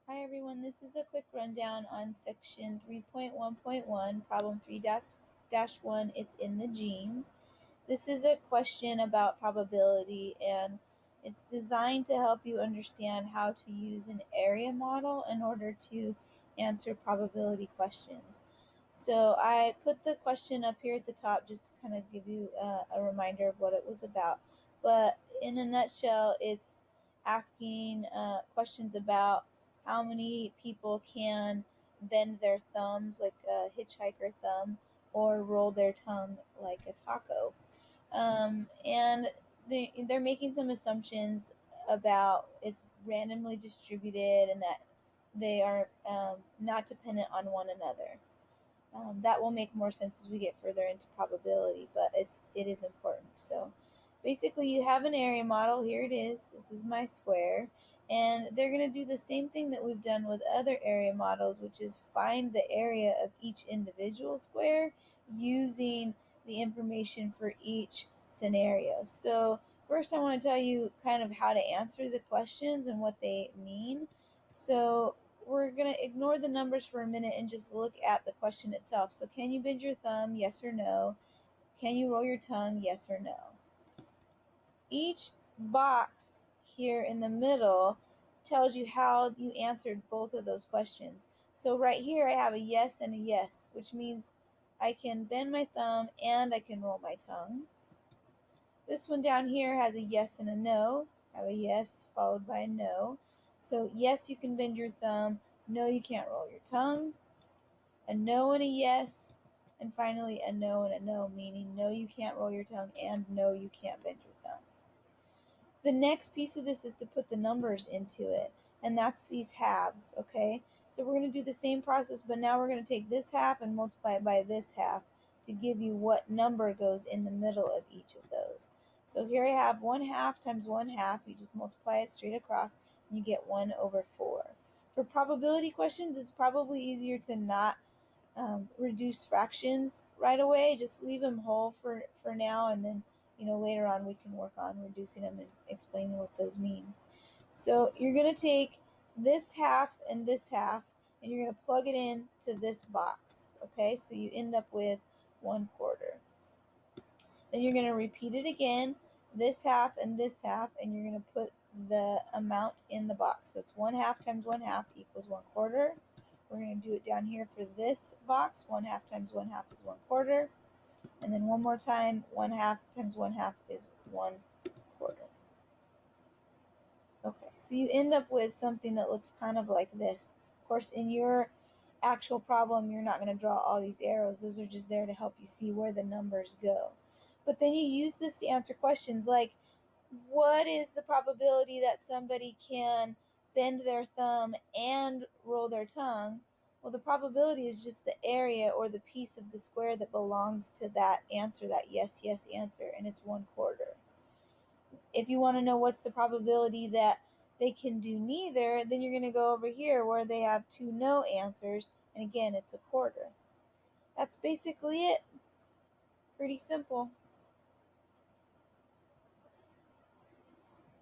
Hi everyone, this is a quick rundown on section 3.1.1, problem 3-1, it's in the genes. This is a question about probability and it's designed to help you understand how to use an area model in order to answer probability questions. So I put the question up here at the top just to kind of give you a reminder of what it was about. But in a nutshell, it's asking questions about how many people can bend their thumbs like a hitchhiker thumb or roll their tongue like a taco. And they're making some assumptions about it's randomly distributed and that they are not dependent on one another. That will make more sense as we get further into probability, but it is important. So basically you have an area model. Here it is. This is my square. And they're going to do the same thing that we've done with other area models, which is find the area of each individual square using the information for each scenario. So first I want to tell you kind of how to answer the questions and what they mean. So we're going to ignore the numbers for a minute and just look at the question itself. So can you bend your thumb? Yes or no. Can you roll your tongue? Yes or no. Each box here in the middle tells you how you answered both of those questions. So right here I have a yes and a yes, which means I can bend my thumb and I can roll my tongue. This one down here has a yes and a no. I have a yes followed by a no. So yes, you can bend your thumb. No, you can't roll your tongue. A no and a yes. And finally a no and a no, meaning no, you can't roll your tongue and no, you can't bend your thumb. The next piece of this is to put the numbers into it, and that's these halves, okay? So we're going to do the same process, but now we're going to take this half and multiply it by this half to give you what number goes in the middle of each of those. So here I have 1/2 times 1/2. You just multiply it straight across, and you get 1/4. For probability questions, it's probably easier to not reduce fractions right away. Just leave them whole for now, and then later on we can work on reducing them and explaining what those mean. So you're going to take this half and and you're going to plug it in to this box. Okay, so you end up with 1/4. Then you're going to repeat it again, this half, and you're going to put the amount in the box. So it's 1/2 times 1/2 equals 1/4. We're going to do it down here for this box. 1/2 times 1/2 is 1/4. And then one more time, 1/2 times 1/2 is 1/4. Okay, so you end up with something that looks kind of like this. Of course, in your actual problem, you're not going to draw all these arrows. Those are just there to help you see where the numbers go. But then you use this to answer questions like, what is the probability that somebody can bend their thumb and roll their tongue? Well, the probability is just the area or the piece of the square that belongs to that answer, that yes, yes answer, and it's 1/4. If you want to know what's the probability that they can do neither, then you're going to go over here where they have 2 no answers, and again, it's 1/4. That's basically it. Pretty simple.